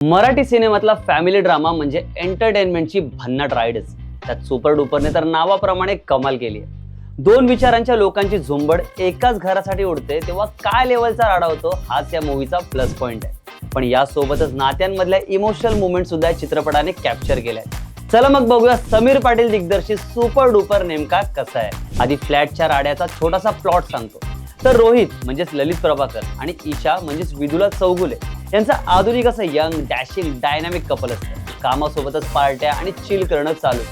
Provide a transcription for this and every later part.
Marathi सिनेमातला family drama म्हणजे एंटरटेनमेंटची भन्नाट राईडच. त्यात सुपर डुपरने तर नावाप्रमाणे कमाल केली आहे. दोन विचारांच्या लोकांची झुंबड एकाच घरासाठी उडते तेव्हा काय लेवलचा राडा होतो हाच या मूवीचा प्लस पॉइंट आहे. पण यासोबतच नात्यांमधल्या इमोशनल मुवमेंट सुद्धा या चित्रपटाने कॅप्चर केलाय. चला मग बघूया समीर पाटील दिग्दर्शित सुपर डुपर नेमका कसा आहे. आधी फ्लॅटच्या राड्याचा छोटासा प्लॉट सांगतो. तर रोहित म्हणजेच ललित प्रभाकर आणि ईशा म्हणजेच विदुला चौगुले यांचं आधुनिक असं यंग डॅशिंग डायनामिक कपल असतं. कामासोबतच पार्ट्या आणि चिल करणं चालू,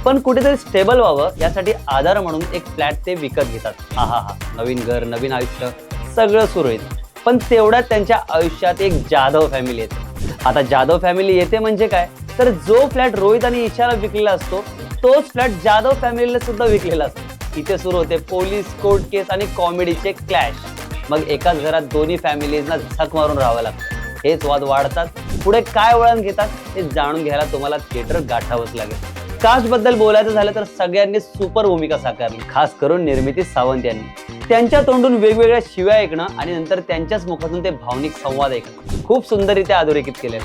पण कुठेतरी स्टेबल व्हावं यासाठी आधार म्हणून एक फ्लॅट ते विकत घेतात. हा नवीन घर, नवीन आयुष्य, सगळं सुरळीत. पण तेवढ्यात त्यांच्या आयुष्यात एक जाधव फॅमिली येते. आता जाधव फॅमिली येते म्हणजे काय, तर जो फ्लॅट रोहित आणि ईशाला विकलेला असतो तोच फ्लॅट जाधव फॅमिलीला सुद्धा विकलेला असतो. इथे सुरू होते पोलीस, कोर्ट केस आणि कॉमेडीचे क्लॅश. मग एकाच घरात दोन्ही फॅमिलीजना झक मारून राहावं लागतं. हेच वाद वाढतात, पुढे काय वळण घेतात हे जाणून घ्यायला तुम्हाला थिएटर गाठावंच लागेल. कास्ट बद्दल बोलायचं झालं तर सगळ्यांनी सुपर भूमिका साकारली, खास करून निर्मिती सावंत यांनी. त्यांच्या तोंडून वेगवेगळ्या शिव्या ऐकणं आणि नंतर त्यांच्याच मुखातून ते भावनिक संवाद ऐकणं खूप सुंदररित्या अधोरेखित केलेलं.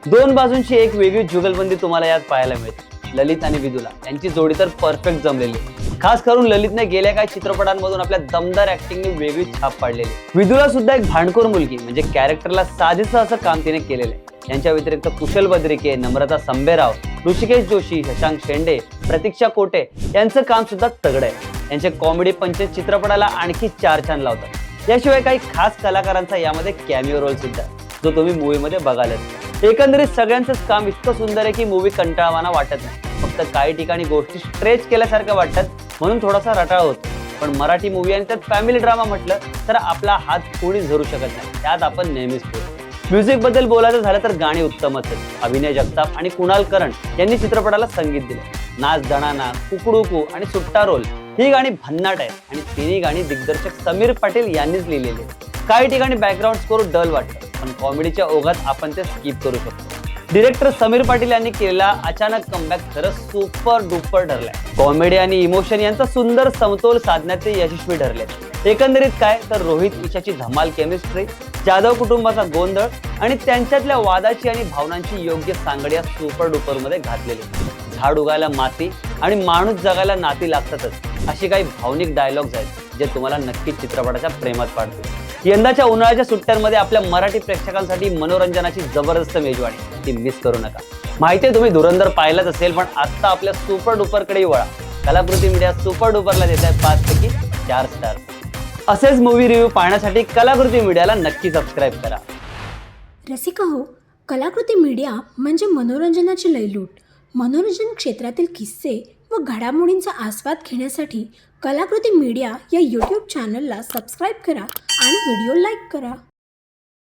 दोन बाजूंची एक वेगळी जुगलबंदी तुम्हाला यात पाहायला मिळते. ललित आणि विदुला यांची जोडी तर परफेक्ट जमलेली. खास करून ललितने गेल्या काही चित्रपटांमधून आपल्या दमदार ऍक्टिंगने वेगळी छाप पाडलेली. विदुला सुद्धा एक भांडखोर मुलगी म्हणजे कॅरेक्टरला साजेसं असं काम तिने केलेलं आहे. यांच्या व्यतिरिक्त कुशल बद्रिके, नम्रता संभेराव, ऋषिकेश जोशी, शशांक शेंडे, प्रतीक्षा कोटे यांचं काम सुद्धा तगडं आहे. यांचे कॉमेडी पंच चित्रपटाला आणखी चार छान लावतात. याशिवाय काही खास कलाकारांचा यामध्ये कॅमिओ रोल सुद्धा जो तुम्ही मूवीमध्ये बघालच. एकंदरीत सगळ्यांचंच काम इतकं सुंदर आहे की मूवी कंटाळवाना वाटत नाही. फक्त काही ठिकाणी गोष्टी स्ट्रेच केल्यासारख्या वाटतात म्हणून थोडासा रटाळ होतो. पण मराठी मूवी आणि त्यात फॅमिली ड्रामा म्हटलं तर आपला हात कोणीच धरू शकत नाही. त्यात आपण नेहमीच पुढे. म्युझिक बद्दल बोलायचं झालं तर गाणी उत्तमच आहेत. अभिनय जगताप आणि कुणाल करण यांनी चित्रपटाला संगीत दिले. नाच जणाना, कुकडुकू आणि सुट्टा रोल ही गाणी भन्नाट आहेत आणि तिन्ही गाणी दिग्दर्शक समीर पाटील यांनीच लिहिलेली. काही ठिकाणी बॅकग्राऊंड स्कोर डल वाटतं, पण कॉमेडीच्या ओघात आपण ते स्किप करू शकतो. डिरेक्टर समीर पाटील यांनी केलेला अचानक कमबॅक खरंच सुपर डुपर ठरलाय. कॉमेडी आणि इमोशन यांचा सुंदर समतोल साधण्यात ते यशस्वी ठरले. एकंदरीत काय तर रोहित ईशाची धमाल केमिस्ट्री, जाधव कुटुंबाचा गोंधळ आणि त्यांच्यातल्या वादाची आणि भावनांची योग्य सांगड या सुपर डुपर मध्ये घातलेली. झाड उगायला माती आणि माणूस जगायला नाती लागतातच अशी काही भावनिक डायलॉग्स आहेत जे तुम्हाला नक्कीच चित्रपटाच्या प्रेमात पाडतील. यंदाच्या उन्हाळ्याच्या सुट्ट्यांमध्ये आपल्या मराठी प्रेक्षकांसाठी मनोरंजनाची जबरदस्त मेजवानी, ती मिस करू नका. माहितीये तुम्ही धुरंधर पाहिलंच असेल, पण आता आपल्या सुपर डुपर कडे वळा. कलाकृती मीडिया सुपर डुपरला देत आहे 5 पैकी 4 स्टार. असेच मूवी रिव्ह्यू पाहण्यासाठी कलाकृती मीडियाला नक्की सबस्क्राईब करा. रसिका हो, कलाकृती मीडिया म्हणजे मनोरंजनाची लयलूट. मनोरंजन क्षेत्रातील किस्से व घडामोडींचा आस्वाद घेण्यासाठी कलाकृती मीडिया या यूट्यूब चॅनलला सबस्क्राईब करा आणि व्हिडिओ लाईक करा.